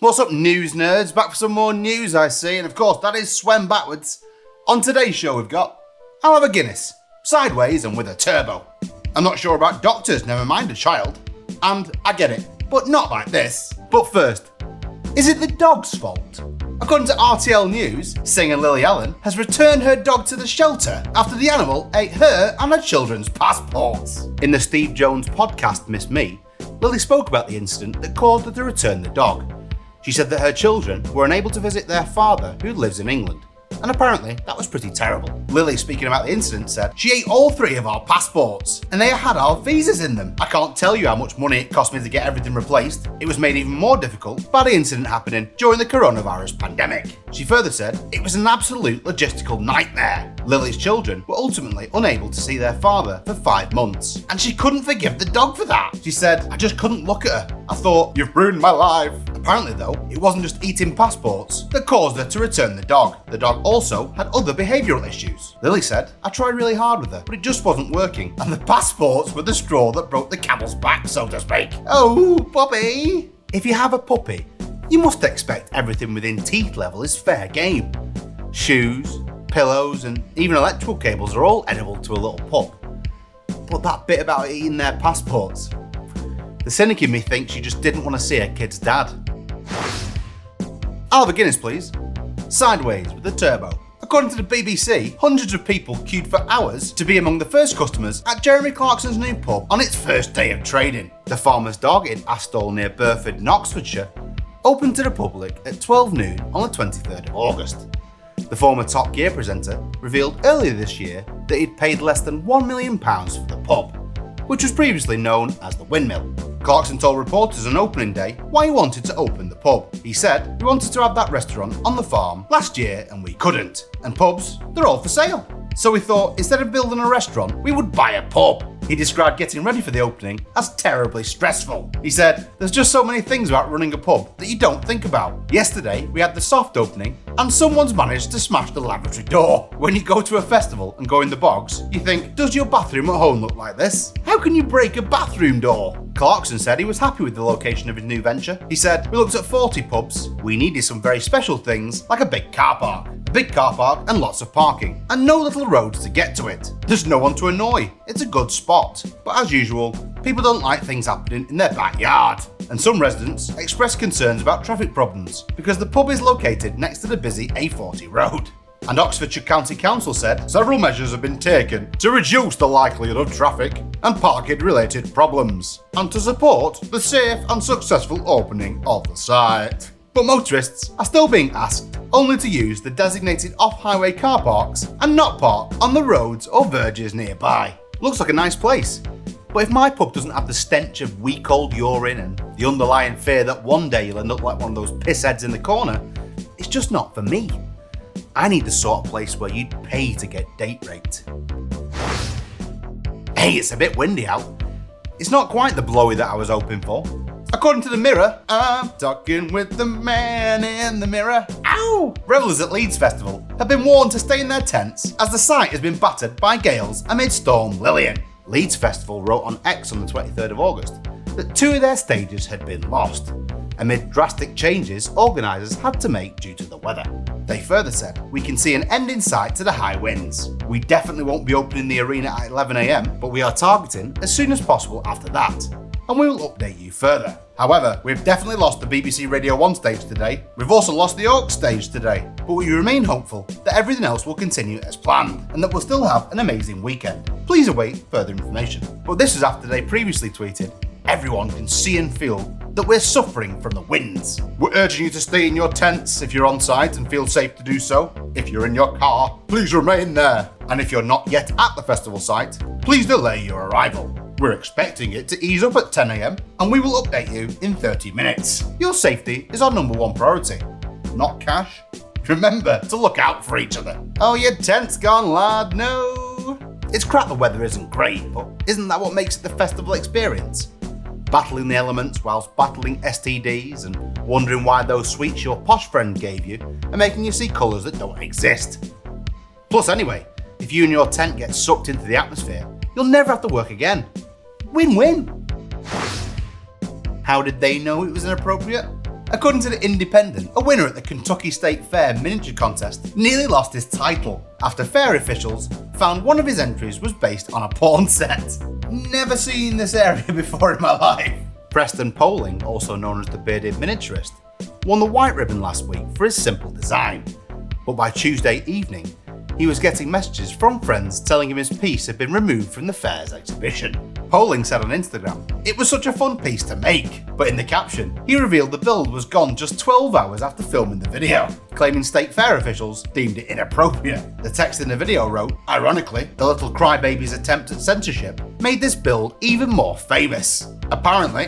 What's up, news nerds? Back for some more news, I see, and of course that is Swen backwards. On today's show we've got, I'll have a Guinness, sideways and with a turbo. I'm not sure about doctors, never mind a child. And I get it, but not like this. But first, is it the dog's fault? According to RTL News, singer Lily Allen has returned her dog to the shelter after the animal ate her and her children's passports. In the Steve Jones podcast Miss Me, Lily spoke about the incident that caused her to return the dog. She said that her children were unable to visit their father, who lives in England, and apparently that was pretty terrible. Lily, speaking about the incident, said, "She ate all 3 of our passports, and they had our visas in them. I can't tell you how much money it cost me to get everything replaced. It was made even more difficult by the incident happening during the coronavirus pandemic." She further said, "It was an absolute logistical nightmare." Lily's children were ultimately unable to see their father for 5 months, and she couldn't forgive the dog for that. She said, "I just couldn't look at her. I thought, you've ruined my life." Apparently though, it wasn't just eating passports that caused her to return the dog. The dog also had other behavioural issues. Lily said, "I tried really hard with her, but it just wasn't working, and the passports were the straw that broke the camel's back, so to speak." Oh, puppy! If you have a puppy, you must expect everything within teeth level is fair game. Shoes, pillows, and even electrical cables are all edible to a little pup. But that bit about eating their passports, the cynic in me thinks she just didn't want to see her kid's dad. I'll have a Guinness, please. Sideways with a turbo. According to the BBC, hundreds of people queued for hours to be among the first customers at Jeremy Clarkson's new pub on its first day of trading. The Farmer's Dog in Astall near Burford in Oxfordshire opened to the public at 12 noon on the 23rd of August. The former Top Gear presenter revealed earlier this year that he'd paid less than £1 million for the pub, which was previously known as the Windmill. Clarkson told reporters on opening day why he wanted to open the pub. He said, "We wanted to have that restaurant on the farm last year and we couldn't. And pubs, they're all for sale. So we thought instead of building a restaurant, we would buy a pub." He described getting ready for the opening as terribly stressful. He said, "There's just so many things about running a pub that you don't think about. Yesterday, we had the soft opening and someone's managed to smash the lavatory door. When you go to a festival and go in the bogs, you think, does your bathroom at home look like this? How can you break a bathroom door?" Clarkson said he was happy with the location of his new venture. He said, "We looked at 40 pubs. We needed some very special things like a big car park. A big car park and lots of parking, and no little roads to get to it. There's no one to annoy. It's a good spot. But as usual, people don't like things happening in their backyard." And some residents expressed concerns about traffic problems because the pub is located next to the busy A40 road. And Oxfordshire County Council said several measures have been taken to reduce the likelihood of traffic and parking-related problems, and to support the safe and successful opening of the site. But motorists are still being asked only to use the designated off-highway car parks and not park on the roads or verges nearby. Looks like a nice place. But if my pub doesn't have the stench of week-old urine and the underlying fear that one day you'll end up like one of those pissheads in the corner, it's just not for me. I need the sort of place where you'd pay to get date raped. Hey, it's a bit windy out. It's not quite the blowy that I was hoping for. According to the Mirror, I'm talking with the man in the mirror. Ow! Revellers at Leeds Festival have been warned to stay in their tents as the site has been battered by gales amid Storm Lillian. Leeds Festival wrote on X on the 23rd of August that 2 of their stages had been lost, amid drastic changes organisers had to make due to the weather. They further said, "We can see an end in sight to the high winds. We definitely won't be opening the arena at 11 AM, but we are targeting as soon as possible after that, and we will update you further. However, we've definitely lost the BBC Radio 1 stage today. We've also lost the Oaks stage today, but we remain hopeful that everything else will continue as planned and that we'll still have an amazing weekend. Please await further information." But this is after they previously tweeted, "Everyone can see and feel that we're suffering from the winds. We're urging you to stay in your tents if you're on site and feel safe to do so. If you're in your car, please remain there. And if you're not yet at the festival site, please delay your arrival. We're expecting it to ease up at 10 AM and we will update you in 30 minutes. Your safety is our #1 priority, not cash. Remember to look out for each other." Oh, your tent's gone, lad, no. It's crap the weather isn't great, but isn't that what makes it the festival experience? Battling the elements whilst battling STDs and wondering why those sweets your posh friend gave you are making you see colours that don't exist. Plus anyway, if you and your tent get sucked into the atmosphere, you'll never have to work again. Win-win. How did they know it was inappropriate? According to The Independent, a winner at the Kentucky State Fair miniature contest nearly lost his title after fair officials found one of his entries was based on a porn set. Never seen this area before in my life. Preston Poling, also known as the bearded miniaturist, won the white ribbon last week for his simple design. But by Tuesday evening, he was getting messages from friends telling him his piece had been removed from the fair's exhibition. Poling said on Instagram, "It was such a fun piece to make," but in the caption, he revealed the build was gone just 12 hours after filming the video, claiming state fair officials deemed it inappropriate. The text in the video wrote, "Ironically, the little crybaby's attempt at censorship made this build even more famous. Apparently,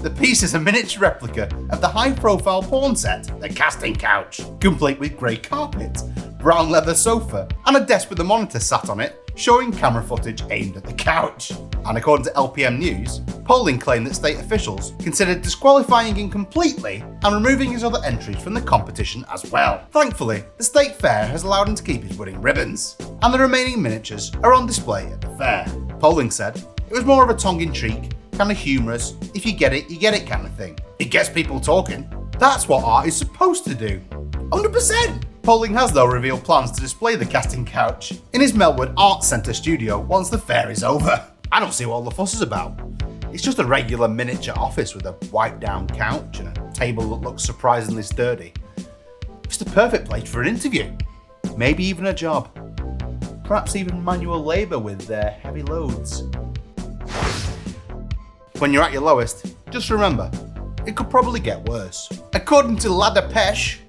the piece is a miniature replica of the high-profile porn set, the casting couch, complete with grey carpet, brown leather sofa, and a desk with a monitor sat on it, showing camera footage aimed at the couch." And according to LPM News, Poling claimed that state officials considered disqualifying him completely and removing his other entries from the competition as well. Thankfully, the state fair has allowed him to keep his winning ribbons, and the remaining miniatures are on display at the fair. Poling said, "It was more of a tongue-in-cheek, kind of humorous, if you get it, you get it kind of thing. It gets people talking. That's what art is supposed to do. 100%. Poling has though revealed plans to display the casting couch in his Melwood Arts Centre studio once the fair is over. I don't see what all the fuss is about. It's just a regular miniature office with a wiped down couch and a table that looks surprisingly sturdy. It's the perfect place for an interview. Maybe even a job. Perhaps even manual labour with heavy loads. When you're at your lowest, just remember, it could probably get worse. According to La Depeche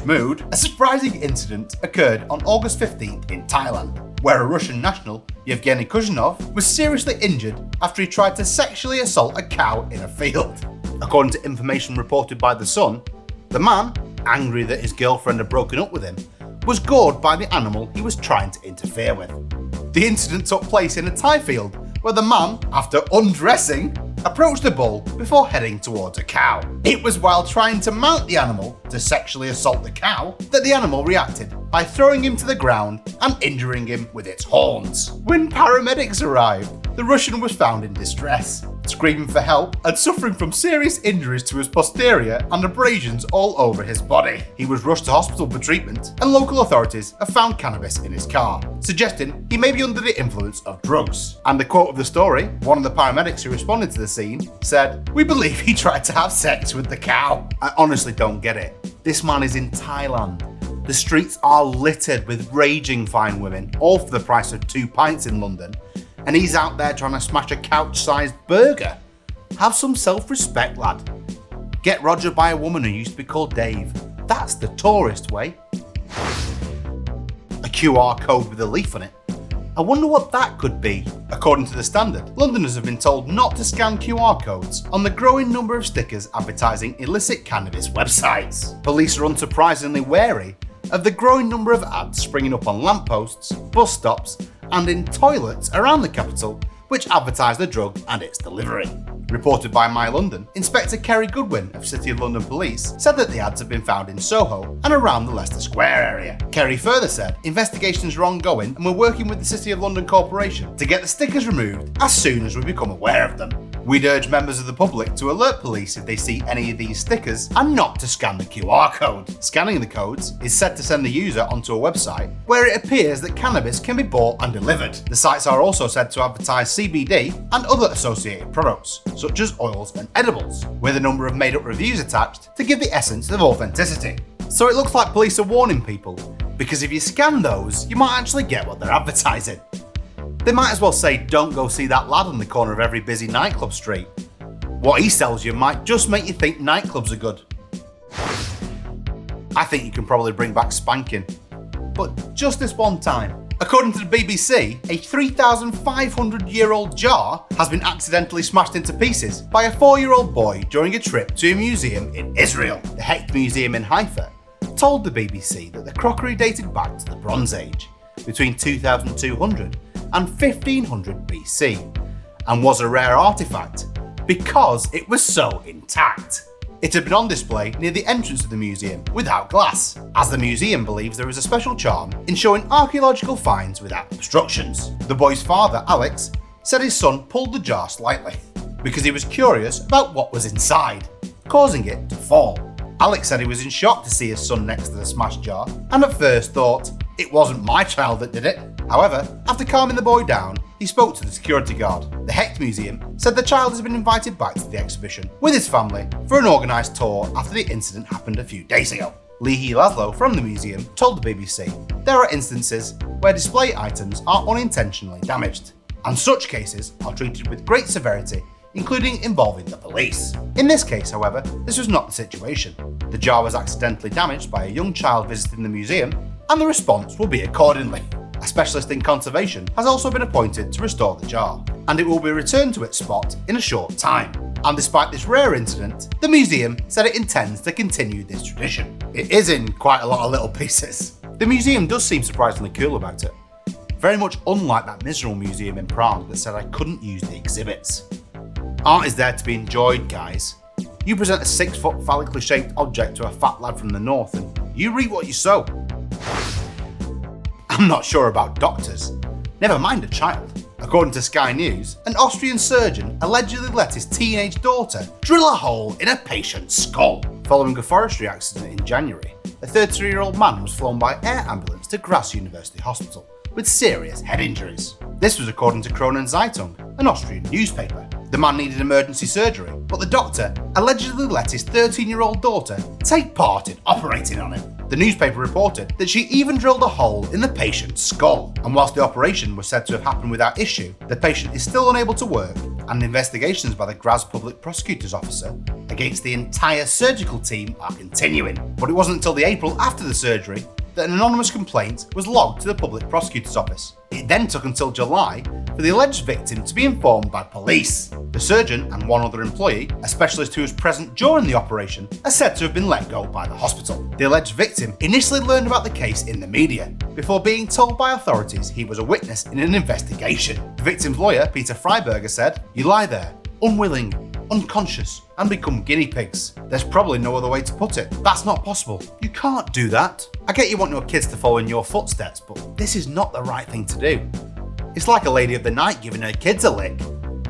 Mood, a surprising incident occurred on August 15th in Thailand, where a Russian national, Yevgeny Kuzhinov, was seriously injured after he tried to sexually assault a cow in a field. According to information reported by The Sun, the man, angry that his girlfriend had broken up with him, was gored by the animal he was trying to interfere with. The incident took place in a Thai field, where the man, after undressing, approached the bull before heading towards a cow. It was while trying to mount the animal to sexually assault the cow that the animal reacted by throwing him to the ground and injuring him with its horns. When paramedics arrived, the Russian was found in distress, screaming for help and suffering from serious injuries to his posterior and abrasions all over his body. He was rushed to hospital for treatment, and local authorities have found cannabis in his car, suggesting he may be under the influence of drugs. And the quote of the story, one of the paramedics who responded to the scene, said, "We believe he tried to have sex with the cow." I honestly don't get it. This man is in Thailand. The streets are littered with raging fine women, all for the price of 2 pints in London, and he's out there trying to smash a couch-sized burger. Have some self-respect, lad. Get rogered by a woman who used to be called Dave. That's the tourist way. A QR code with a leaf on it. I wonder what that could be. According to The Standard, Londoners have been told not to scan QR codes on the growing number of stickers advertising illicit cannabis websites. Police are unsurprisingly wary of the growing number of ads springing up on lampposts, bus stops, and in toilets around the capital, which advertise the drug and its delivery. Reported by My London, Inspector Kerry Goodwin of City of London Police said that the ads have been found in Soho and around the Leicester Square area. Kerry further said, "Investigations are ongoing and we're working with the City of London Corporation to get the stickers removed as soon as we become aware of them. We'd urge members of the public to alert police if they see any of these stickers and not to scan the QR code. Scanning the codes is said to send the user onto a website where it appears that cannabis can be bought and delivered. The sites are also said to advertise CBD and other associated products, such as oils and edibles, with a number of made-up reviews attached to give the essence of authenticity. So it looks like police are warning people, because if you scan those, you might actually get what they're advertising. They might as well say, don't go see that lad on the corner of every busy nightclub street. What he sells you might just make you think nightclubs are good. I think you can probably bring back spanking, but just this one time. According to the BBC, a 3,500-year-old jar has been accidentally smashed into pieces by a 4-year-old boy during a trip to a museum in Israel. The Hecht Museum in Haifa told the BBC that the crockery dated back to the Bronze Age, between 2200 and 1500 BC, and was a rare artifact because it was so intact. It had been on display near the entrance of the museum without glass, as the museum believes there is a special charm in showing archaeological finds without obstructions. The boy's father, Alex, said his son pulled the jar slightly because he was curious about what was inside. causing it to fall. Alex said he was in shock to see his son next to the smashed jar, and at first thought, "It wasn't my child that did it." However, after calming the boy down, he spoke to the security guard. The Hecht Museum said the child has been invited back to the exhibition with his family for an organised tour after the incident happened a few days ago. Leahy Laszlo from the museum told the BBC there are instances where display items are unintentionally damaged, and such cases are treated with great severity, including involving the police. In this case, however, this was not the situation. The jar was accidentally damaged by a young child visiting the museum, and the response will be accordingly. A specialist in conservation has also been appointed to restore the jar, and it will be returned to its spot in a short time. And despite this rare incident, the museum said it intends to continue this tradition. It is in quite a lot of little pieces. The museum does seem surprisingly cool about it. Very much unlike that miserable museum in Prague that said I couldn't use the exhibits. Art is there to be enjoyed, guys. You present a 6-foot phallically shaped object to a fat lad from the north and you reap what you sow. I'm not sure about doctors, never mind a child. According to Sky News, an Austrian surgeon allegedly let his teenage daughter drill a hole in a patient's skull. Following a forestry accident in January, a 33-year-old man was flown by air ambulance to Graz University Hospital with serious head injuries. This was according to Kronen Zeitung, an Austrian newspaper. The man needed emergency surgery, but the doctor allegedly let his 13-year-old daughter take part in operating on him. The newspaper reported that she even drilled a hole in the patient's skull, and whilst the operation was said to have happened without issue, the patient is still unable to work, and investigations by the Graz Public Prosecutor's Officer against the entire surgical team are continuing. But it wasn't until the April after the surgery that an anonymous complaint was logged to the Public Prosecutor's Office. It then took until July for the alleged victim to be informed by police. The surgeon and one other employee, a specialist who was present during the operation, are said to have been let go by the hospital. The alleged victim initially learned about the case in the media, before being told by authorities he was a witness in an investigation. The victim's lawyer, Peter Freiberger, said, "You lie there, unwilling, unconscious, and become guinea pigs. There's probably no other way to put it. That's not possible. You can't do that. I get you want your kids to follow in your footsteps, but this is not the right thing to do. It's like a lady of the night giving her kids a lick.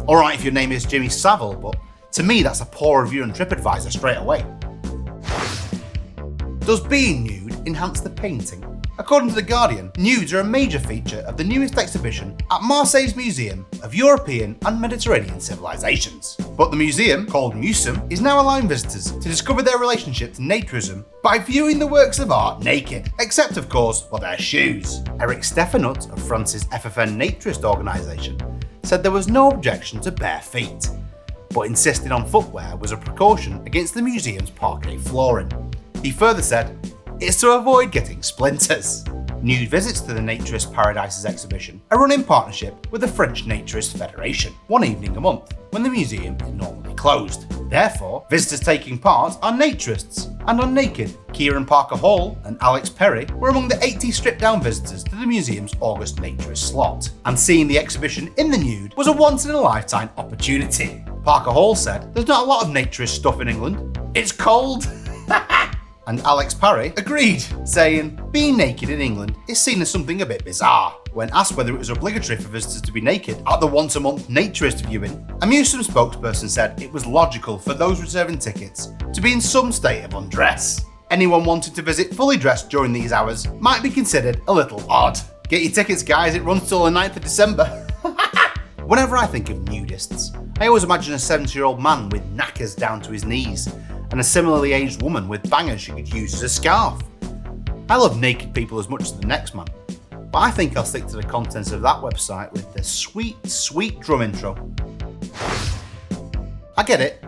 Alright if your name is Jimmy Savile, but to me that's a poor review on TripAdvisor straight away." Does being nude enhance the painting? According to The Guardian, nudes are a major feature of the newest exhibition at Marseille's Museum of European and Mediterranean Civilizations. But the museum, called Newsymhm, is now allowing visitors to discover their relationship to naturism by viewing the works of art naked, except of course for their shoes. Eric Stefanut of France's FFN Naturist organisation said there was no objection to bare feet, but insisted on footwear was a precaution against the museum's parquet flooring. He further said, "It's to avoid getting splinters." Nude visits to the Naturist Paradises exhibition are run in partnership with the French Naturist Federation, one evening a month, when the museum is normally closed. Therefore, visitors taking part are naturists and are naked. Kieran Parker Hall and Alex Perry were among the 80 stripped-down visitors to the museum's August Naturist slot, and seeing the exhibition in the nude was a once-in-a-lifetime opportunity. Parker Hall said, "There's not a lot of naturist stuff in England. It's cold." And Alex Parry agreed, saying, "Being naked in England is seen as something a bit bizarre." When asked whether it was obligatory for visitors to be naked at the once-a-month naturist viewing, a museum spokesperson said it was logical for those reserving tickets to be in some state of undress. Anyone wanting to visit fully dressed during these hours might be considered a little odd. Get your tickets, guys, it runs till the 9th of December. Whenever I think of nudists, I always imagine a 70-year-old man with knackers down to his knees, and a similarly aged woman with bangers she could use as a scarf. I love naked people as much as the next man, but I think I'll stick to the contents of that website with the sweet, sweet drum intro. I get it,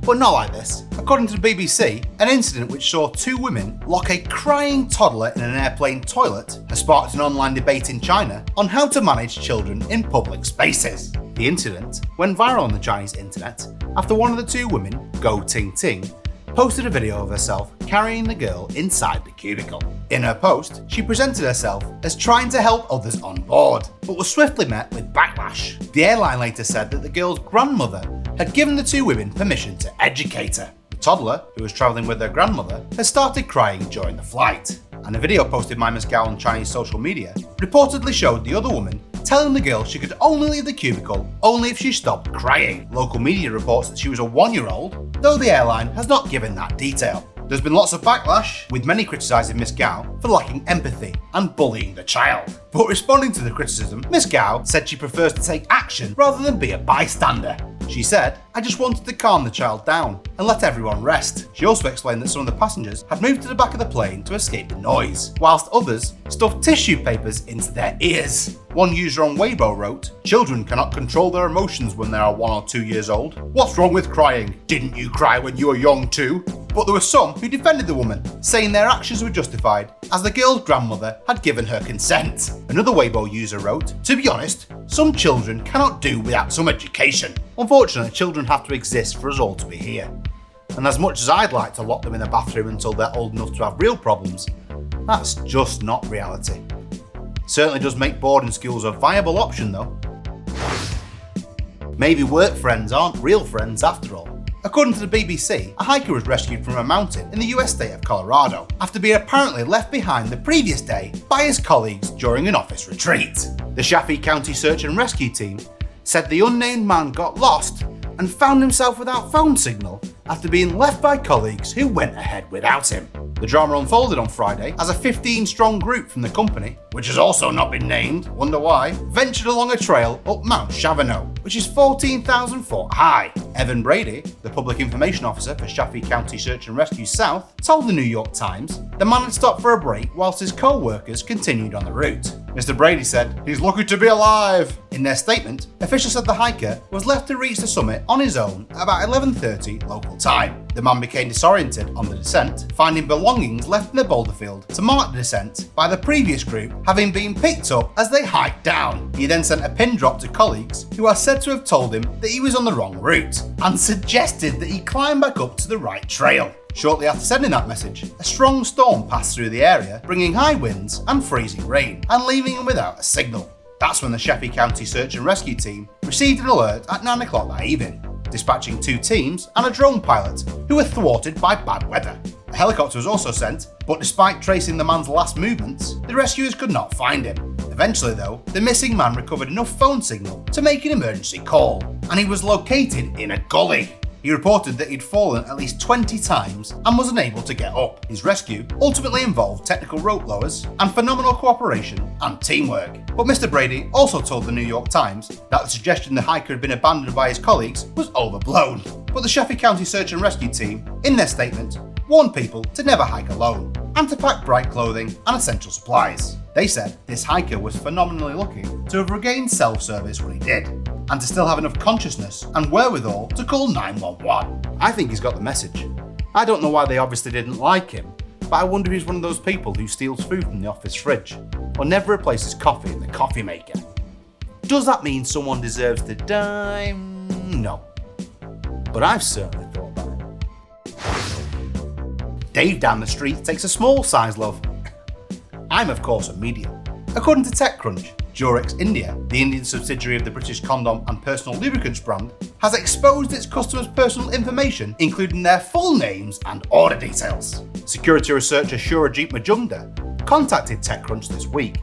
but not like this. According to the BBC, an incident which saw two women lock a crying toddler in an airplane toilet has sparked an online debate in China on how to manage children in public spaces. The incident went viral on the Chinese internet after one of the two women, Go Ting Ting, posted a video of herself carrying the girl inside the cubicle. In her post, she presented herself as trying to help others on board, but was swiftly met with backlash. The airline later said that the girl's grandmother had given the two women permission to educate her. The toddler, who was travelling with her grandmother, had started crying during the flight, and a video posted by Ms. Gao on Chinese social media reportedly showed the other woman telling the girl she could only leave the cubicle only if she stopped crying. Local media reports that she was a 1-year-old, though the airline has not given that detail. There's been lots of backlash, with many criticising Miss Gao for lacking empathy and bullying the child. But responding to the criticism, Miss Gao said she prefers to take action rather than be a bystander. She said, "I just wanted to calm the child down and let everyone rest." She also explained that some of the passengers had moved to the back of the plane to escape the noise, whilst others stuffed tissue papers into their ears. One user on Weibo wrote, "Children cannot control their emotions when they are 1 or 2 years old. What's wrong with crying? Didn't you cry when you were young too?" But there were some who defended the woman, saying their actions were justified as the girl's grandmother had given her consent. Another Weibo user wrote, "To be honest, some children cannot do without some education. Unfortunately, children have to exist for us all to be here. And as much as I'd like to lock them in a bathroom until they're old enough to have real problems, that's just not reality." Certainly does make boarding schools a viable option though. Maybe work friends aren't real friends after all. According to the BBC, a hiker was rescued from a mountain in the US state of Colorado after being apparently left behind the previous day by his colleagues during an office retreat. The Chaffee County Search and Rescue Team said the unnamed man got lost and found himself without phone signal after being left by colleagues who went ahead without him. The drama unfolded on Friday as a 15-strong group from the company, which has also not been named, wonder why, ventured along a trail up Mount Chavano, which is 14,000 foot high. Evan Brady, the Public Information Officer for Chaffee County Search and Rescue South, told the New York Times the man had stopped for a break whilst his co-workers continued on the route. Mr. Brady said, "He's lucky to be alive." In their statement, officials said the hiker was left to reach the summit on his own at about 11:30 local time. The man became disoriented on the descent, finding belongings left in the boulder field to mark the descent by the previous group having been picked up as they hiked down. He then sent a pin drop to colleagues who are said to have told him that he was on the wrong route and suggested that he climb back up to the right trail. Shortly after sending that message, a strong storm passed through the area, bringing high winds and freezing rain and leaving him without a signal. That's when the Chaffee County Search and Rescue Team received an alert at 9 o'clock that evening, dispatching 2 teams and a drone pilot who were thwarted by bad weather. A helicopter was also sent, but despite tracing the man's last movements, the rescuers could not find him. Eventually though, the missing man recovered enough phone signal to make an emergency call, and he was located in a gully. He reported that he'd fallen at least 20 times and was unable to get up. His rescue ultimately involved technical rope lowers and phenomenal cooperation and teamwork. But Mr. Brady also told the New York Times that the suggestion the hiker had been abandoned by his colleagues was overblown. But the Chaffee County Search and Rescue Team, in their statement, warned people to never hike alone and to pack bright clothing and essential supplies. They said this hiker was phenomenally lucky to have regained self-service when he did, and to still have enough consciousness and wherewithal to call 911. I think he's got the message. I don't know why they obviously didn't like him, but I wonder if he's one of those people who steals food from the office fridge or never replaces coffee in the coffee maker. Does that mean someone deserves to die? No. But I've certainly thought about it. Dave down the street takes a small size loaf. I'm of course a medium. According to TechCrunch, Durex India, the Indian subsidiary of the British condom and personal lubricants brand, has exposed its customers' personal information, including their full names and order details. Security researcher Surajit Majumdar contacted TechCrunch this week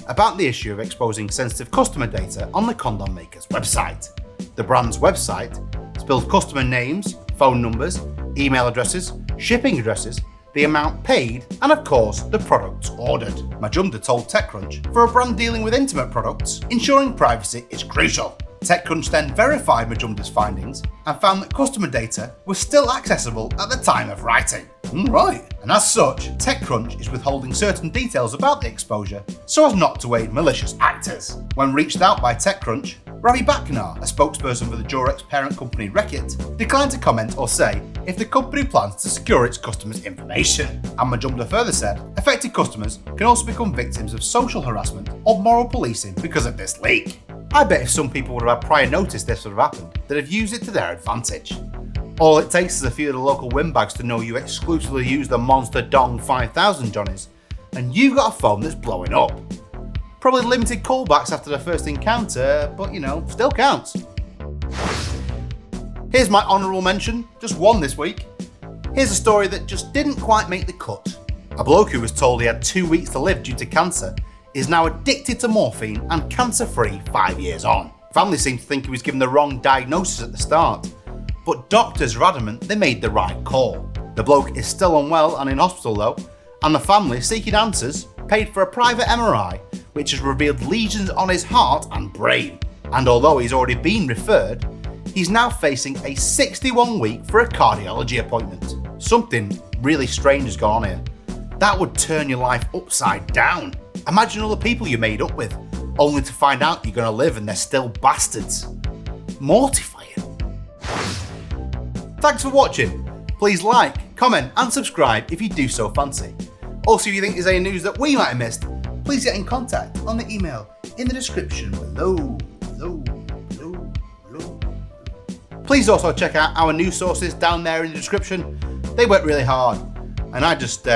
about the issue of exposing sensitive customer data on the condom maker's website. The brand's website spills customer names, phone numbers, email addresses, shipping addresses, the amount paid, and of course, the products ordered. Majumdar told TechCrunch, for a brand dealing with intimate products, ensuring privacy is crucial. TechCrunch then verified Majumdar's findings and found that customer data was still accessible at the time of writing. Right. And as such, TechCrunch is withholding certain details about the exposure so as not to aid malicious actors. When reached out by TechCrunch, Ravi Bhaknar, a spokesperson for the Durex parent company Reckitt, declined to comment or say if the company plans to secure its customers' information. And Majumdar further said, affected customers can also become victims of social harassment or moral policing because of this leak. I bet if some people would have had prior notice this would have happened, they'd have used it to their advantage. All it takes is a few of the local windbags to know you exclusively use the Monster Dong 5000 Johnnies, and you've got a phone that's blowing up. Probably limited callbacks after the first encounter, but still counts. Here's my honourable mention, just one this week. Here's a story that just didn't quite make the cut. A bloke who was told he had 2 weeks to live due to cancer is now addicted to morphine and cancer-free 5 years on. Family seem to think he was given the wrong diagnosis at the start, but doctors are adamant they made the right call. The bloke is still unwell and in hospital though, and the family, seeking answers, paid for a private MRI which has revealed lesions on his heart and brain. And although he's already been referred, he's now facing a 61-week for a cardiology appointment. Something really strange has gone on here. That would turn your life upside down. Imagine all the people you made up with, only to find out you're going to live and they're still bastards. Mortifying. Thanks for watching. Please like, comment and subscribe if you do so fancy. Also, if you think there's any news that we might have missed, please get in contact on the email in the description below. Please also check out our news sources down there in the description. They work really hard, and I just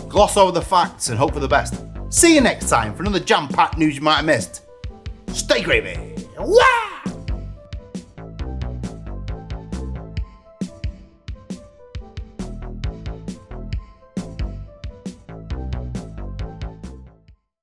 gloss over the facts and hope for the best. See you next time for another jam-packed news you might have missed. Stay gravy. Wow!